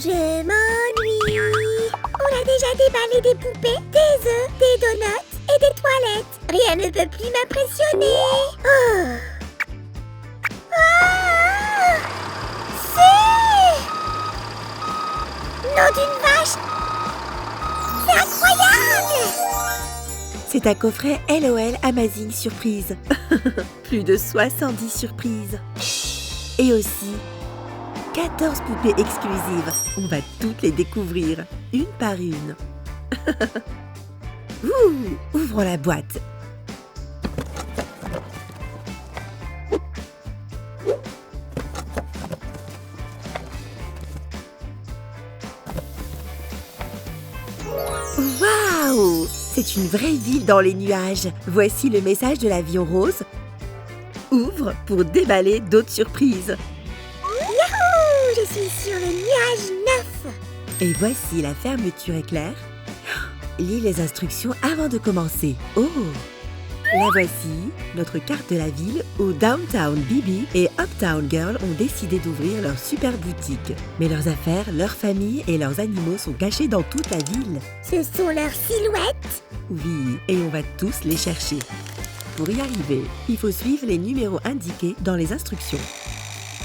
Je m'ennuie. On a déjà déballé des poupées, des œufs, des donuts et des toilettes. Rien ne peut plus m'impressionner. Oh. Ah, c'est... Nom d'une vache. C'est incroyable. C'est un coffret LOL Amazing Surprise. Plus de 70 surprises. Et aussi 14 poupées exclusives. On va toutes les découvrir, une par une. Ouvrons la boîte. Waouh! C'est une vraie ville dans les nuages. Voici le message de l'avion rose. Ouvre pour déballer d'autres surprises. Yahoo! Je suis sur le nuage 9. Et voici la fermeture éclair. Lis les instructions avant de commencer. Oh! La voici, notre carte de la ville où Downtown Bibi et Uptown Girl ont décidé d'ouvrir leur super boutique. Mais leurs affaires, leurs familles et leurs animaux sont cachés dans toute la ville. Ce sont leurs silhouettes. Oui, et on va tous les chercher. Pour y arriver, il faut suivre les numéros indiqués dans les instructions.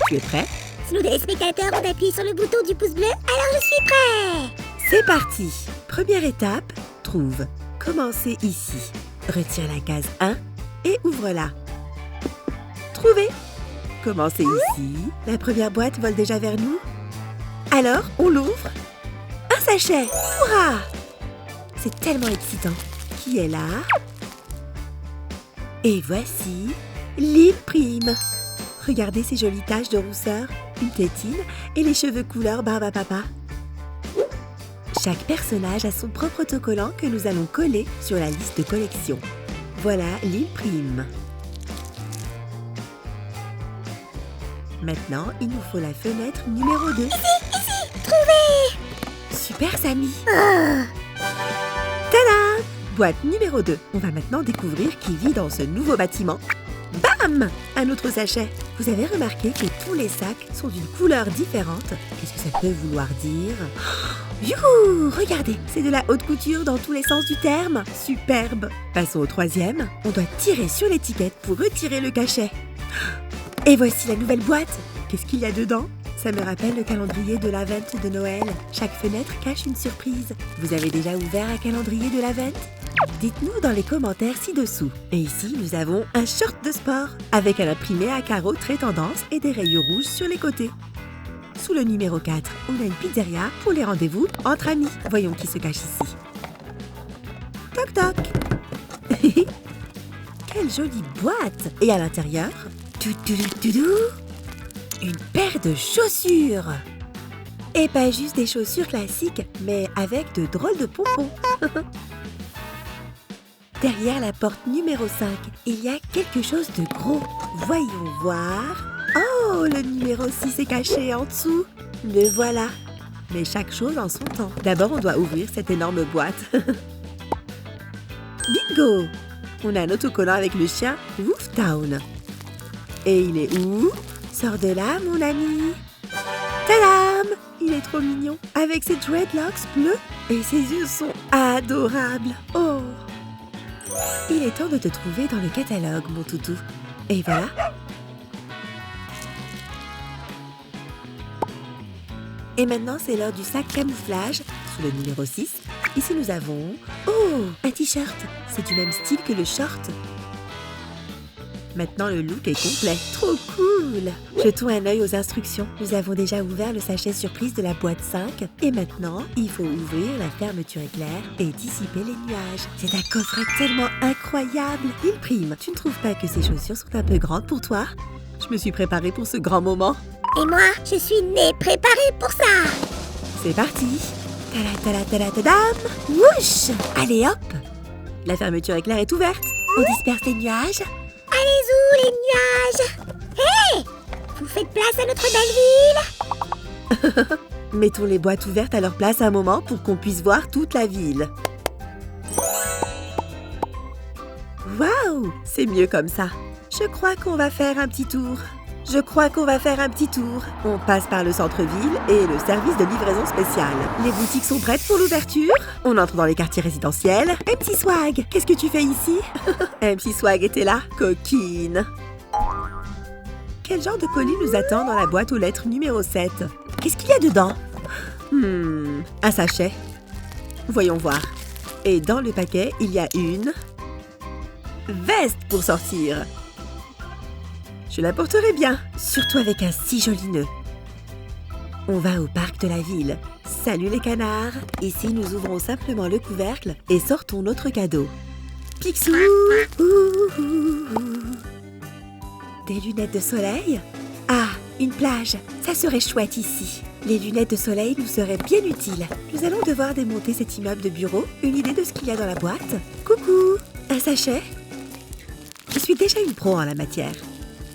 Tu es prêt? Si nos téléspectateurs ont appuyé sur le bouton du pouce bleu, alors je suis prêt. C'est parti! Première étape, trouve. Commencez ici. Retire la case 1 et ouvre-la. Trouvé! Commencez ici. La première boîte vole déjà vers nous. Alors, on l'ouvre. Un sachet! Hurrah! C'est tellement excitant. Qui est là? Et voici Lil Prime. Regardez ces jolies taches de rousseur, une tétine et les cheveux couleur barbe à papa. Chaque personnage a son propre autocollant que nous allons coller sur la liste de collection. Voilà Lil Prime. Maintenant, il nous faut la fenêtre numéro 2. Ici, trouvé. Super, Samy. Oh. Tada! Boîte numéro 2. On va maintenant découvrir qui vit dans ce nouveau bâtiment. Bam! Un autre sachet. Vous avez remarqué que tous les sacs sont d'une couleur différente. Qu'est-ce que ça peut vouloir dire? Youhou! Regardez, c'est de la haute couture dans tous les sens du terme. Superbe! Passons au troisième. On doit tirer sur l'étiquette pour retirer le cachet. Et voici la nouvelle boîte. Qu'est-ce qu'il y a dedans? Ça me rappelle le calendrier de l'Avent de Noël. Chaque fenêtre cache une surprise. Vous avez déjà ouvert un calendrier de l'Avent? Dites-nous dans les commentaires ci-dessous. Et ici, nous avons un short de sport avec un imprimé à carreaux très tendance et des rayures rouges sur les côtés. Sous le numéro 4, on a une pizzeria pour les rendez-vous entre amis. Voyons qui se cache ici. Toc toc. Quelle jolie boîte! Et à l'intérieur, une paire de chaussures. Et pas juste des chaussures classiques, mais avec de drôles de pompons. Derrière la porte numéro 5, il y a quelque chose de gros. Voyons voir. Oh, le numéro 6 est caché en dessous. Le voilà. Mais chaque chose en son temps. D'abord, on doit ouvrir cette énorme boîte. Bingo! On a un autocollant avec le chien Wooftown. Et il est où? Sors de là, mon ami. Tadam! Il est trop mignon. Avec ses dreadlocks bleus. Et ses yeux sont adorables. Oh! Il est temps de te trouver dans le catalogue, mon toutou. Et voilà. Et maintenant, c'est l'heure du sac camouflage, sous le numéro 6. Ici, nous avons... Oh, un t-shirt. C'est du même style que le short. Maintenant, le look est complet. Trop cool! Jetons un œil aux instructions. Nous avons déjà ouvert le sachet surprise de la boîte 5. Et maintenant, il faut ouvrir la fermeture éclair et dissiper les nuages. C'est un coffret tellement incroyable! Lil Prime, tu ne trouves pas que ces chaussures sont un peu grandes pour toi? Je me suis préparée pour ce grand moment. Et moi, je suis née préparée pour ça. C'est parti! Tadam! Wouch! Allez hop! La fermeture éclair est ouverte. On disperse les nuages. Allez où les nuages? Hé! Vous faites place à notre belle ville? Mettons les boîtes ouvertes à leur place un moment pour qu'on puisse voir toute la ville. Waouh! C'est mieux comme ça. Je crois qu'on va faire un petit tour. Je crois qu'on va faire un petit tour. On passe par le centre-ville et le service de livraison spéciale. Les boutiques sont prêtes pour l'ouverture. On entre dans les quartiers résidentiels. MC Swag, qu'est-ce que tu fais ici? MC Swag était là, coquine. Quel genre de colis nous attend dans la boîte aux lettres numéro 7? Qu'est-ce qu'il y a dedans? Un sachet. Voyons voir. Et dans le paquet, il y a une veste pour sortir. Je la porterai bien, surtout avec un si joli nœud. On va au parc de la ville. Salut les canards. Ici, nous ouvrons simplement le couvercle et sortons notre cadeau. Picsou! Des lunettes de soleil? Ah, une plage. Ça serait chouette ici. Les lunettes de soleil nous seraient bien utiles. Nous allons devoir démonter cet immeuble de bureau. Une idée de ce qu'il y a dans la boîte? Coucou! Un sachet? Je suis déjà une pro en la matière.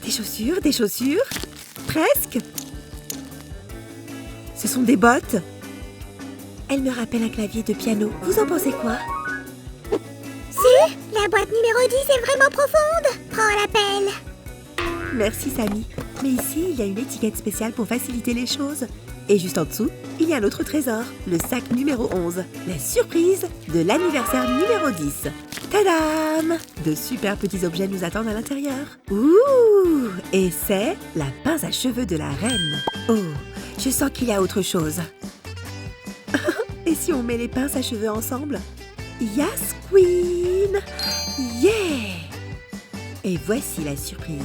Des chaussures? Presque. Ce sont des bottes. Elles me rappellent un clavier de piano. Vous en pensez quoi? La boîte numéro 10 est vraiment profonde. Prends l'appel. Merci, Samy. Mais ici, il y a une étiquette spéciale pour faciliter les choses. Et juste en dessous, il y a un autre trésor, le sac numéro 11. La surprise de l'anniversaire numéro 10. Tadam! De super petits objets nous attendent à l'intérieur. Ouh! Et c'est la pince à cheveux de la reine. Oh, je sens qu'il y a autre chose. Et si on met les pinces à cheveux ensemble? Yes, Queen! Yeah! Et voici la surprise.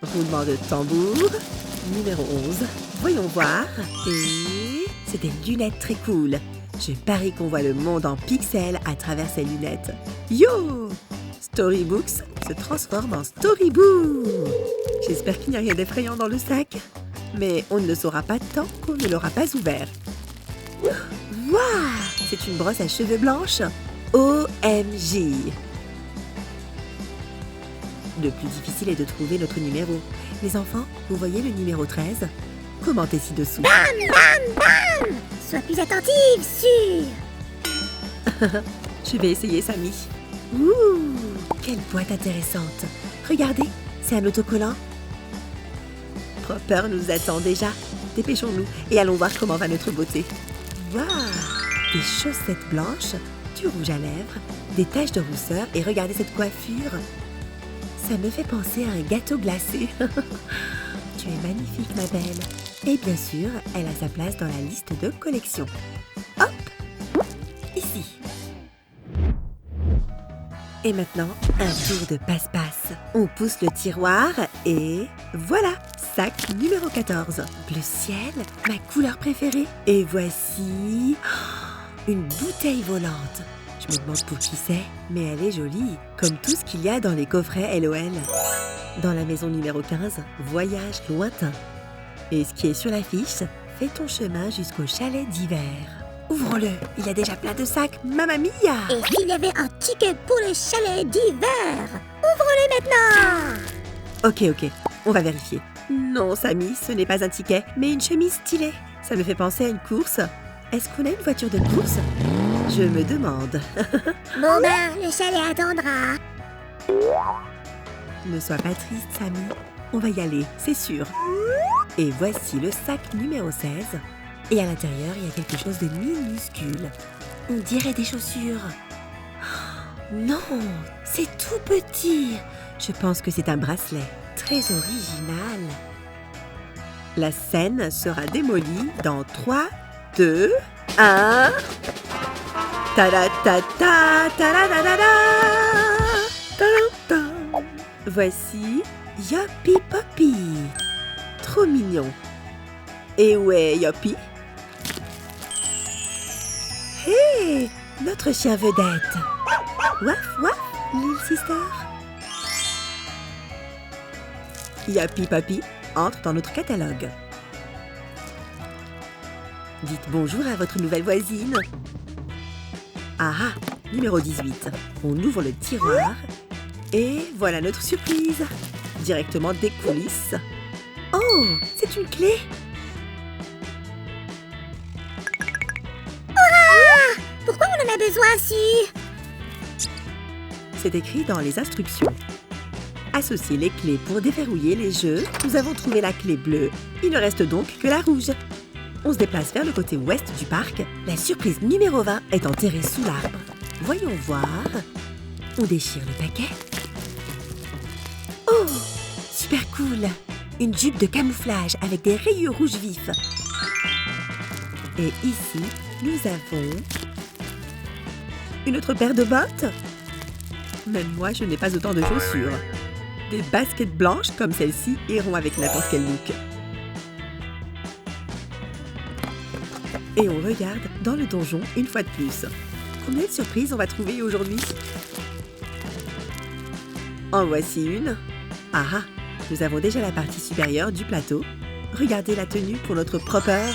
Roulement de tambour, numéro 11. Voyons voir. Et c'est des lunettes très cool. Je parie qu'on voit le monde en pixels à travers ces lunettes. Yo! Storybooks se transforme en Storyboo. J'espère qu'il n'y a rien d'effrayant dans le sac. Mais on ne le saura pas tant qu'on ne l'aura pas ouvert. Waouh! C'est une brosse à cheveux blanche. OMG! Le plus difficile est de trouver notre numéro. Les enfants, vous voyez le numéro 13? Commentez ci-dessous. Bam, bam, bam! Sois plus attentive, sûr. Je vais essayer, Samy. Ouh! Quelle boîte intéressante. Regardez, c'est un autocollant. Proper nous attend déjà. Dépêchons-nous et allons voir comment va notre beauté. Waouh! Des chaussettes blanches, du rouge à lèvres, des taches de rousseur et regardez cette coiffure. Ça me fait penser à un gâteau glacé. Tu es magnifique, ma belle. Et bien sûr, elle a sa place dans la liste de collection. Hop! Ici. Et maintenant, un tour de passe-passe. On pousse le tiroir et voilà, sac numéro 14. Bleu ciel, ma couleur préférée. Et voici une bouteille volante. Je me demande pour qui c'est, mais elle est jolie, comme tout ce qu'il y a dans les coffrets LOL. Dans la maison numéro 15, voyage lointain. Et ce qui est sur l'affiche, fais ton chemin jusqu'au chalet d'hiver. Ouvrons-le, il y a déjà plein de sacs, mamma mia! Et s'il y avait un ticket pour le chalet d'hiver? Ouvre-le maintenant! Ok, on va vérifier. Non, Samy, ce n'est pas un ticket, mais une chemise stylée. Ça me fait penser à une course. Est-ce qu'on a une voiture de course? Je me demande. Bon ben, le chalet attendra. Ne sois pas triste, Samy. On va y aller, c'est sûr. Et voici le sac numéro 16. Et à l'intérieur, il y a quelque chose de minuscule. On dirait des chaussures. Oh, non, c'est tout petit. Je pense que c'est un bracelet. Très original. La scène sera démolie dans 3, 2, 1... Ta-da-ta-ta, ta-da-da-da-da, ta-da-da. Voici Yoppie Poppy. Trop mignon. Et où est Yoppie? Hé, notre chien vedette. Waf, waf, Little Sister. Yoppie Poppy entre dans notre catalogue. Dites bonjour à votre nouvelle voisine. Ah ah, numéro 18. On ouvre le tiroir et voilà notre surprise. Directement des coulisses. Oh, c'est une clé. Pourquoi on en a besoin si? C'est écrit dans les instructions. associer les clés pour déverrouiller les jeux, nous avons trouvé la clé bleue. Il ne reste donc que la rouge. On se déplace vers le côté ouest du parc. La surprise numéro 20 est enterrée sous l'arbre. Voyons voir. On déchire le paquet. Oh, super cool! Une jupe de camouflage avec des rayures rouges vifs. Et ici, nous avons une autre paire de bottes. Même moi, je n'ai pas autant de chaussures. Des baskets blanches comme celle-ci iront avec n'importe quel look. Et on regarde dans le donjon une fois de plus. Combien de surprises on va trouver aujourd'hui? En voici une. Ah ah, nous avons déjà la partie supérieure du plateau. Regardez la tenue pour notre proper.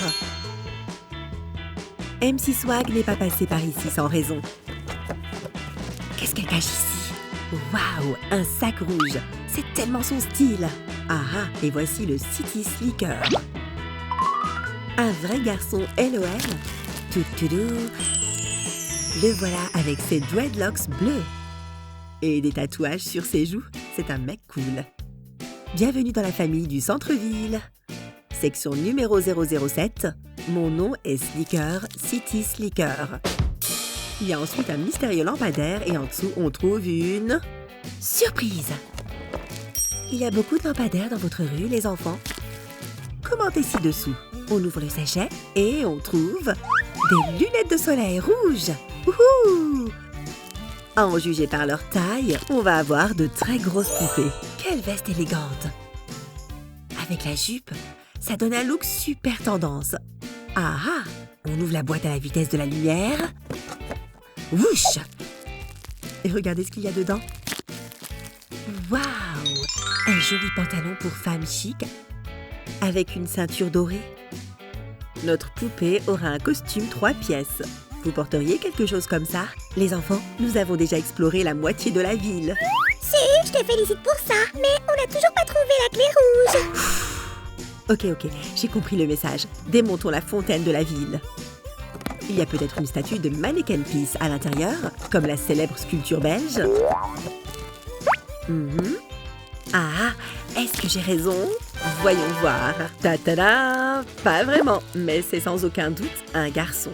MC Swag n'est pas passé par ici sans raison. Qu'est-ce qu'elle cache ici? Waouh, un sac rouge. C'est tellement son style. Ah ah, et voici le City Slicker. Un vrai garçon LOL. Toutoudou. Le voilà avec ses dreadlocks bleus. Et des tatouages sur ses joues. C'est un mec cool. Bienvenue dans la famille du centre-ville. Section numéro 007. Mon nom est Slicker, City Slicker. Il y a ensuite un mystérieux lampadaire et en dessous, on trouve une surprise. Il y a beaucoup de lampadaires dans votre rue, les enfants. Commentez ci-dessous. On ouvre le sachet et on trouve des lunettes de soleil rouges. Wouhou! À en juger par leur taille, on va avoir de très grosses poupées. Quelle veste élégante! Avec la jupe, ça donne un look super tendance. Ah ah! On ouvre la boîte à la vitesse de la lumière. Wouch! Et regardez ce qu'il y a dedans. Waouh! Un joli pantalon pour femme chic avec une ceinture dorée. Notre poupée aura un costume 3 pièces. Vous porteriez quelque chose comme ça? Les enfants, nous avons déjà exploré la moitié de la ville. Si, je te félicite pour ça, mais on n'a toujours pas trouvé la clé rouge. Ok, j'ai compris le message. Démontons la fontaine de la ville. Il y a peut-être une statue de Mannequin Peace à l'intérieur, comme la célèbre sculpture belge. Ah, est-ce que j'ai raison? Voyons voir. Ta-ta-da! Pas vraiment, mais c'est sans aucun doute un garçon.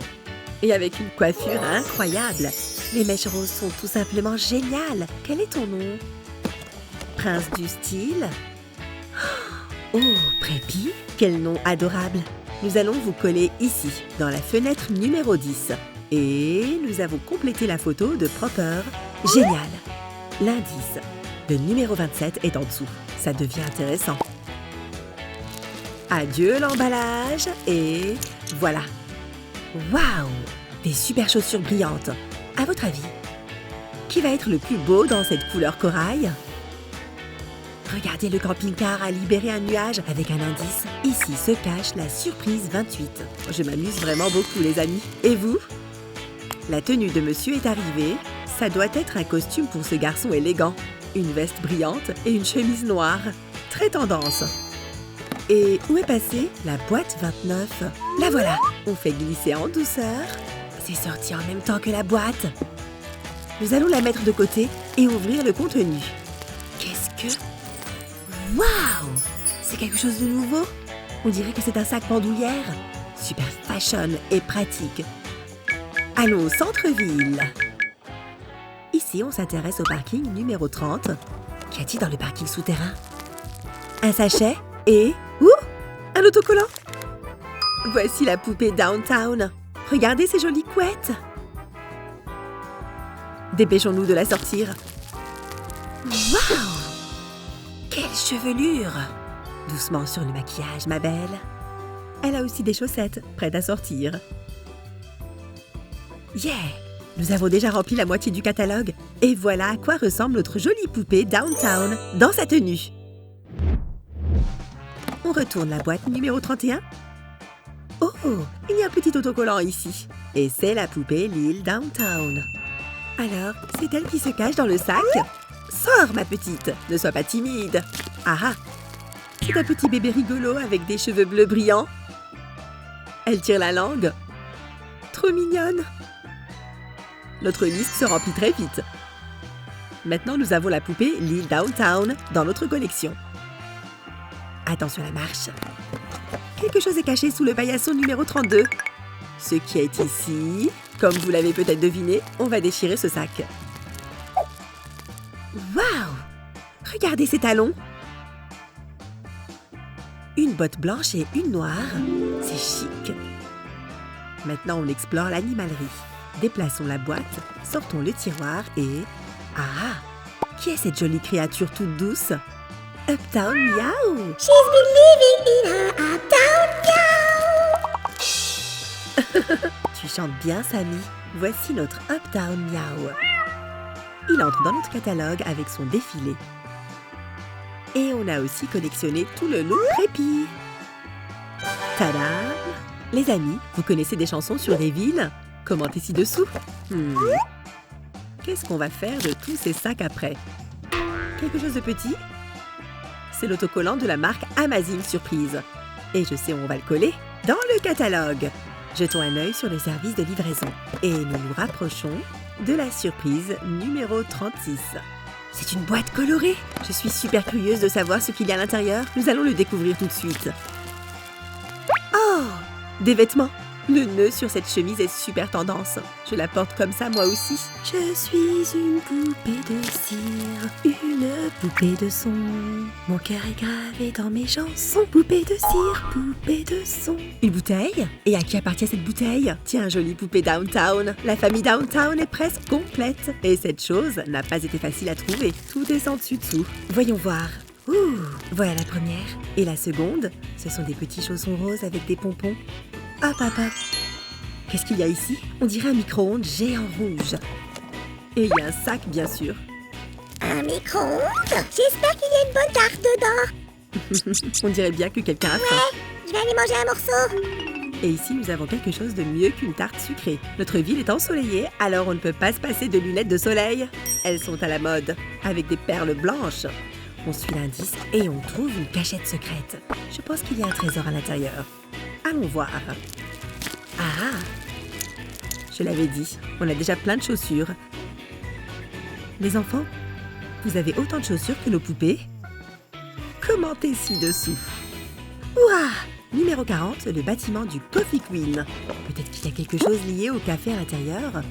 Et avec une coiffure incroyable. Les mèches roses sont tout simplement géniales. Quel est ton nom? Prince du style? Oh, Prépi? Quel nom adorable! Nous allons vous coller ici, dans la fenêtre numéro 10. Et nous avons complété la photo de Proper. Génial! L'indice. Le numéro 27 est en dessous. Ça devient intéressant. Adieu l'emballage et voilà. Waouh! Des super chaussures brillantes. À votre avis, qui va être le plus beau dans cette couleur corail? Regardez, le camping-car a libéré un nuage avec un indice. Ici se cache la surprise 28. Je m'amuse vraiment beaucoup, les amis. Et vous? La tenue de monsieur est arrivée. Ça doit être un costume pour ce garçon élégant. Une veste brillante et une chemise noire. Très tendance. Et où est passée la boîte 29? La voilà. On fait glisser en douceur. C'est sorti en même temps que la boîte. Nous allons la mettre de côté et ouvrir le contenu. Qu'est-ce que... Waouh! C'est quelque chose de nouveau? On dirait que c'est un sac bandoulière. Super fashion et pratique. Allons au centre-ville. Ici, on s'intéresse au parking numéro 30. Qu'y a-t-il dans le parking souterrain? Un sachet et... Ouh! Un autocollant! Voici la poupée Downtown. Regardez ces jolies couettes. Dépêchons-nous de la sortir. Waouh! Quelle chevelure! Doucement sur le maquillage, ma belle. Elle a aussi des chaussettes, prêtes à sortir. Yeah! Nous avons déjà rempli la moitié du catalogue. Et voilà à quoi ressemble notre jolie poupée Downtown dans sa tenue. On retourne la boîte numéro 31. Oh, il y a un petit autocollant ici. Et c'est la poupée Lil Downtown. Alors, c'est elle qui se cache dans le sac? Sors, ma petite, ne sois pas timide. Ah ah, c'est un petit bébé rigolo avec des cheveux bleus brillants. Elle tire la langue. Trop mignonne. Notre liste se remplit très vite. Maintenant, nous avons la poupée Lille Downtown dans notre collection. Attention à la marche. Quelque chose est caché sous le paillasson numéro 32. Ce qui est ici, comme vous l'avez peut-être deviné, on va déchirer ce sac. Waouh! Regardez ces talons! Une botte blanche et une noire. C'est chic. Maintenant, on explore l'animalerie. Déplaçons la boîte, sortons le tiroir et... Ah! Qui est cette jolie créature toute douce? Uptown Meow! She's been living in her uptown meow. Tu chantes bien, Sammy. Voici notre Uptown Meow. Il entre dans notre catalogue avec son défilé. Et on a aussi collectionné tout le look Prépi. Tada! Les amis, vous connaissez des chansons sur des villes? Commentez ci-dessous. Qu'est-ce qu'on va faire de tous ces sacs après? Quelque chose de petit? C'est l'autocollant de la marque Amazing Surprise. Et je sais où on va le coller. Dans le catalogue. Jetons un œil sur les services de livraison. Et nous nous rapprochons de la surprise numéro 36. C'est une boîte colorée. Je suis super curieuse de savoir ce qu'il y a à l'intérieur. Nous allons le découvrir tout de suite. Oh! Des vêtements. Le nœud sur cette chemise est super tendance. Je la porte comme ça moi aussi. Je suis une poupée de cire, une poupée de son. Mon cœur est gravé dans mes chansons. Poupée de cire, poupée de son. Une bouteille? Et à qui appartient cette bouteille? Tiens, jolie poupée Downtown. La famille Downtown est presque complète. Et cette chose n'a pas été facile à trouver. Tout est sans dessus-dessous. Voyons voir. Ouh, voilà la première. Et la seconde, ce sont des petits chaussons roses avec des pompons. Hop, hop, hop. Qu'est-ce qu'il y a ici? On dirait un micro-ondes géant rouge. Et il y a un sac, bien sûr. Un micro-ondes? J'espère qu'il y a une bonne tarte dedans. On dirait bien que quelqu'un a faim. Ouais, je vais aller manger un morceau. Et ici, nous avons quelque chose de mieux qu'une tarte sucrée. Notre ville est ensoleillée, alors on ne peut pas se passer de lunettes de soleil. Elles sont à la mode, avec des perles blanches. On suit l'indice et on trouve une cachette secrète. Je pense qu'il y a un trésor à l'intérieur. Allons voir. Ah! Je l'avais dit, on a déjà plein de chaussures. Les enfants, vous avez autant de chaussures que nos poupées? Commentez ci-dessous. Ouah! Numéro 40, le bâtiment du Coffee Queen. Peut-être qu'il y a quelque chose lié au café à l'intérieur.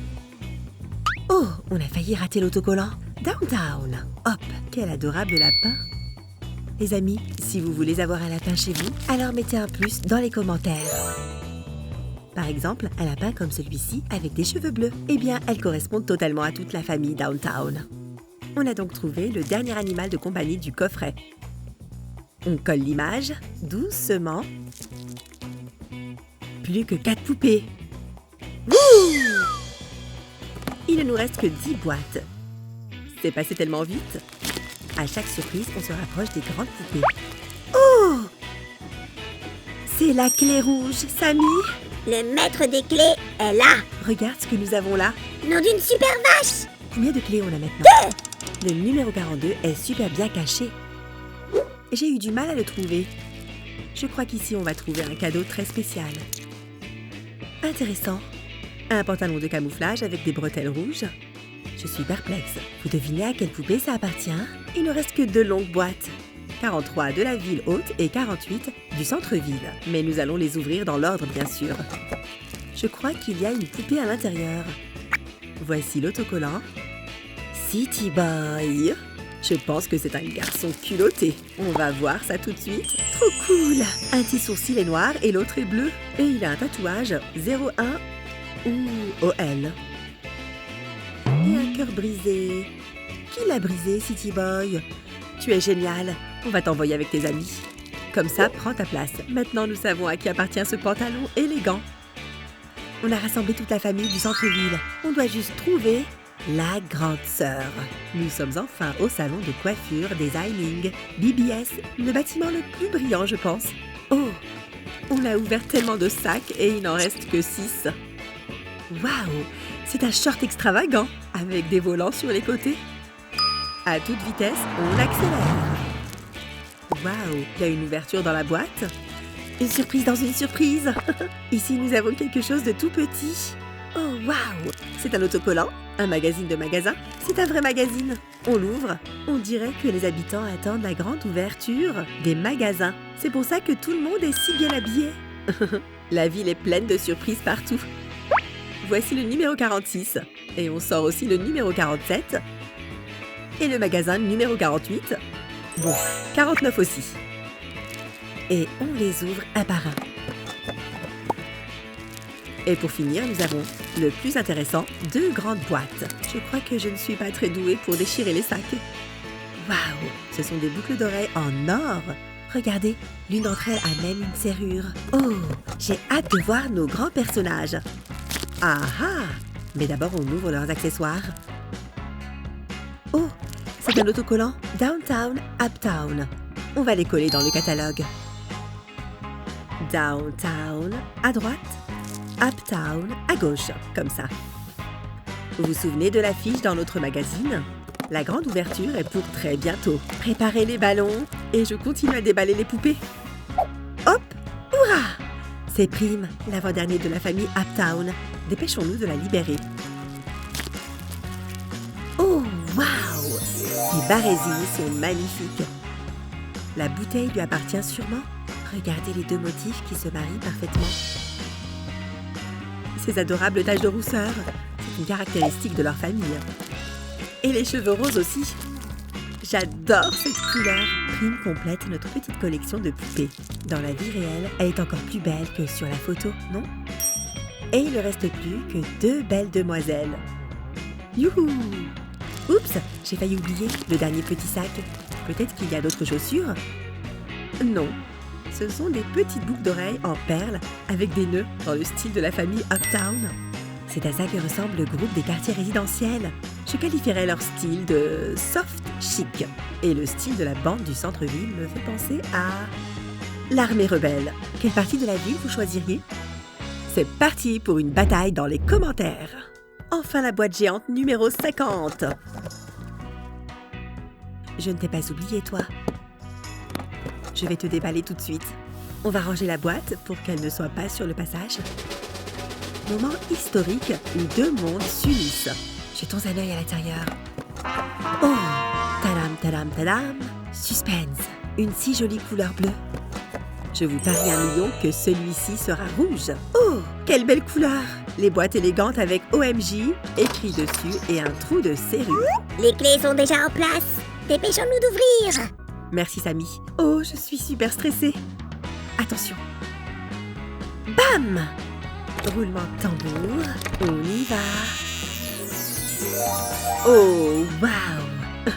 Oh, on a failli rater l'autocollant. Downtown. Hop, quel adorable lapin. Les amis, si vous voulez avoir un lapin chez vous, alors mettez un plus dans les commentaires. Par exemple, un lapin comme celui-ci avec des cheveux bleus. Eh bien, elles correspondent totalement à toute la famille Downtown. On a donc trouvé le dernier animal de compagnie du coffret. On colle l'image doucement. Plus que 4 poupées. Wouh! Il ne nous reste que 10 boîtes. C'est passé tellement vite. À chaque surprise, on se rapproche des grandes poupées. Oh! C'est la clé rouge, Sammy. Le maître des clés est là. Regarde ce que nous avons là. Nom d'une super vache. Combien de clés on a maintenant? 2. Le numéro 42 est super bien caché. J'ai eu du mal à le trouver. Je crois qu'ici, on va trouver un cadeau très spécial. Intéressant. Un pantalon de camouflage avec des bretelles rouges. Je suis perplexe. Vous devinez à quelle poupée ça appartient? Il ne reste que 2 longues boîtes. 43 de la ville haute et 48 du centre-ville. Mais nous allons les ouvrir dans l'ordre, bien sûr. Je crois qu'il y a une poupée à l'intérieur. Voici l'autocollant. City Boy. Je pense que c'est un garçon culotté. On va voir ça tout de suite. Trop cool! Un petit sourcil est noir et l'autre est bleu. Et il a un tatouage 01 ou OL. Et un cœur brisé. Qui l'a brisé, City Boy? Tu es génial. On va t'envoyer avec tes amis. Comme ça, prends ta place. Maintenant, nous savons à qui appartient ce pantalon élégant. On a rassemblé toute la famille du centre-ville. On doit juste trouver la grande sœur. Nous sommes enfin au salon de coiffure Designing BBS, le bâtiment le plus brillant, je pense. Oh, on a ouvert tellement de sacs et il n'en reste que 6. Waouh, c'est un short extravagant avec des volants sur les côtés. À toute vitesse, on accélère. Waouh, il y a une ouverture dans la boîte. Une surprise dans une surprise. Ici, nous avons quelque chose de tout petit. Oh, waouh! C'est un autocollant, un magazine de magasin. C'est un vrai magazine. On l'ouvre, on dirait que les habitants attendent la grande ouverture des magasins. C'est pour ça que tout le monde est si bien habillé. La ville est pleine de surprises partout. Voici le numéro 46. Et on sort aussi le numéro 47. Et le magasin numéro 48. Bon, 49 aussi. Et on les ouvre un par un. Et pour finir, nous avons le plus intéressant, 2 grandes boîtes. Je crois que je ne suis pas très douée pour déchirer les sacs. Waouh, ce sont des boucles d'oreilles en or. Regardez, l'une d'entre elles a même une serrure. Oh, j'ai hâte de voir nos grands personnages. Ah ah! Mais d'abord, on ouvre leurs accessoires. Oh, c'est un autocollant Downtown, Uptown. On va les coller dans le catalogue. Downtown à droite, Uptown à gauche, comme ça. Vous vous souvenez de l'affiche dans notre magazine? La grande ouverture est pour très bientôt. Préparez les ballons et je continue à déballer les poupées. Hop! Hurrah! C'est Prime, l'avant-dernier de la famille Uptown. Dépêchons-nous de la libérer. Oh, waouh! Ces barésilles sont magnifiques. La bouteille lui appartient sûrement. Regardez les 2 motifs qui se marient parfaitement. Ces adorables taches de rousseur, c'est une caractéristique de leur famille. Et les cheveux roses aussi. J'adore cette couleur. Prime complète notre petite collection de poupées. Dans la vie réelle, elle est encore plus belle que sur la photo, non? Et il ne reste plus que 2 belles demoiselles. Youhou! Oups, j'ai failli oublier le dernier petit sac. Peut-être qu'il y a d'autres chaussures? Non. Ce sont des petites boucles d'oreilles en perles avec des nœuds dans le style de la famille Uptown. C'est à ça que ressemble le groupe des quartiers résidentiels. Je qualifierais leur style de soft chic. Et le style de la bande du centre-ville me fait penser à l'armée rebelle. Quelle partie de la ville vous choisiriez? C'est parti pour une bataille dans les commentaires. Enfin la boîte géante numéro 50. Je ne t'ai pas oublié, toi. Je vais te déballer tout de suite. On va ranger la boîte pour qu'elle ne soit pas sur le passage. Moment historique où 2 mondes s'unissent. Jetons un œil à l'intérieur. Oh! Tadam, tadam, tadam! Suspense! Une si jolie couleur bleue. Je vous parie 1 million que celui-ci sera rouge. Oh! Quelle belle couleur! Les boîtes élégantes avec OMG écrit dessus et un trou de serrure. Les clés sont déjà en place. Dépêchons-nous d'ouvrir. Merci, Samy. Oh, je suis super stressée. Attention. Bam! Roulement de tambour. On y va. Oh, waouh!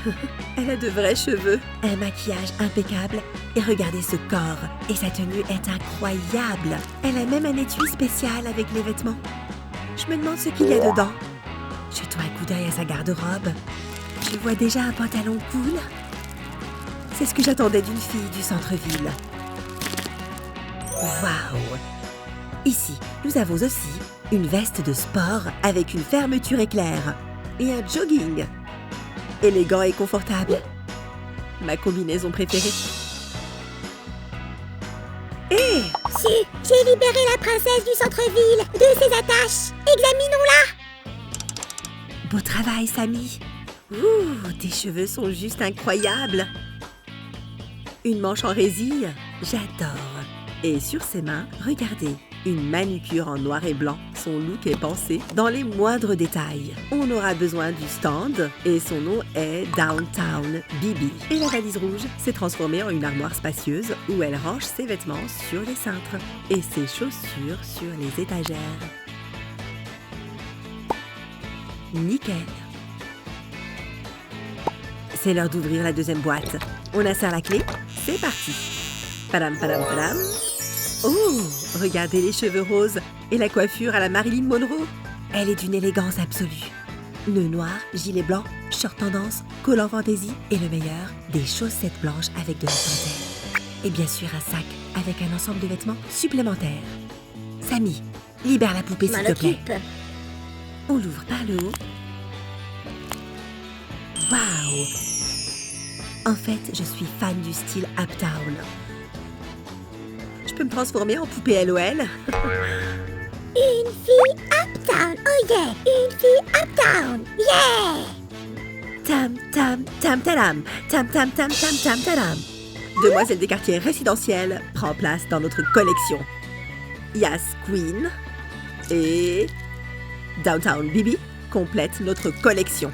Elle a de vrais cheveux. Un maquillage impeccable. Et regardez ce corps. Et sa tenue est incroyable. Elle a même un étui spécial avec les vêtements. Je me demande ce qu'il y a dedans. Jetons un coup d'œil à sa garde-robe. Je vois déjà un pantalon cool. C'est ce que j'attendais d'une fille du centre-ville. Waouh! Ici, nous avons aussi une veste de sport avec une fermeture éclair et un jogging. Élégant et confortable. Ma combinaison préférée. Hé! J'ai libéré la princesse du centre-ville de ses attaches. Examinons-la. Beau travail, Samy. Ouh, tes cheveux sont juste incroyables. Une manche en résille, j'adore. Et sur ses mains, regardez, une manucure en noir et blanc. Son look est pensé dans les moindres détails. On aura besoin du stand et son nom est Downtown Bibi. Et la valise rouge s'est transformée en une armoire spacieuse où elle range ses vêtements sur les cintres et ses chaussures sur les étagères. Nickel! C'est l'heure d'ouvrir la deuxième boîte. On insère la clé. C'est parti. Padam, padam, padam. Oh, regardez les cheveux roses et la coiffure à la Marilyn Monroe. Elle est d'une élégance absolue. Nœud noir, gilet blanc, short tendance, collant fantaisie et le meilleur, des chaussettes blanches avec de la dentelle. Et bien sûr un sac avec un ensemble de vêtements supplémentaires. Samy, libère la poupée s'il te plaît. On l'ouvre par le haut. Waouh! En fait, je suis fan du style Uptown. Je peux me transformer en poupée LOL? Une fille Uptown, oh yeah! Une fille Uptown, yeah! tam tam tam tadam, tam tam tam tam tam tadam. Demoiselle des quartiers résidentiels prend place dans notre collection. Yas Queen et Downtown Bibi complètent notre collection.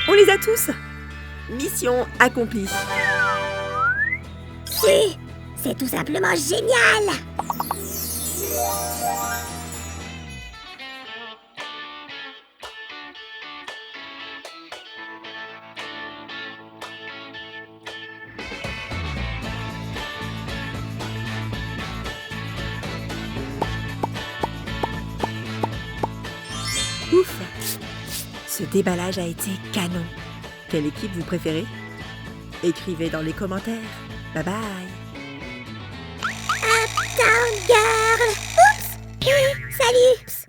On les a tous. Mission accomplie. C'est tout simplement génial! Ouf! Ce déballage a été canon. Quelle équipe vous préférez? Écrivez dans les commentaires. Bye bye! Uptown Girl! Oups! Salut!